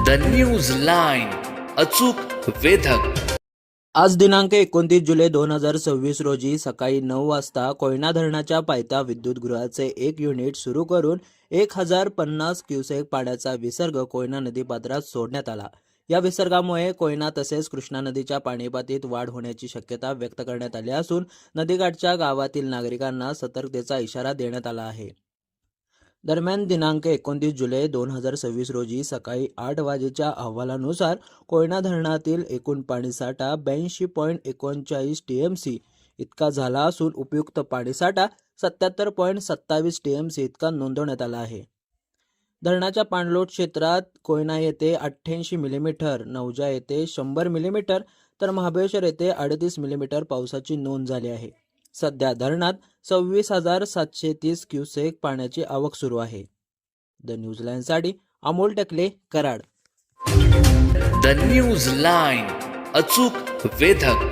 The news line, अचूक वेधक. आज दिनांक 29 जुलै 2026 रोजी सकाळी 9 वाजता कोयना धरणाच्या पायथा विद्युतगृहाचे एक युनिट सुरू करून 1050 क्युसेक पाण्याचा विसर्ग कोयना नदीपात्रात सोडण्यात आला. या विसर्गामुळे कोयना तसेच कृष्णा नदीच्या पाणीपातीत वाढ होण्याची शक्यता व्यक्त करण्यात आली असून नदीकाठच्या गावातील नागरिकांना सतर्कतेचा इशारा देण्यात आला आहे. दरम्यान दिनांक 29 जुलै 2026 रोजी सकाळी 8 वाजेच्या अहवालानुसार कोयना धरणातील एकूण पाणीसाठा 82.39 टीएमसी इतका झाला असून उपयुक्त पाणीसाठा 77.27 टीएमसी इतका नोंदवण्यात आला आहे. धरणाच्या पाणलोट क्षेत्रात कोयना येथे 88 मिलीमीटर, नवजा येथे 100 मिलीमीटर तर महाबळेश्वर येथे 38 मिलीमीटर पावसाची नोंद झाली आहे. सध्या धरणात 26,730 क्युसेक पाण्याची आवक सुरू आहे. द न्यूज लाईनसाठी Amol Takle, Karad. The news line, अचूक वेधक.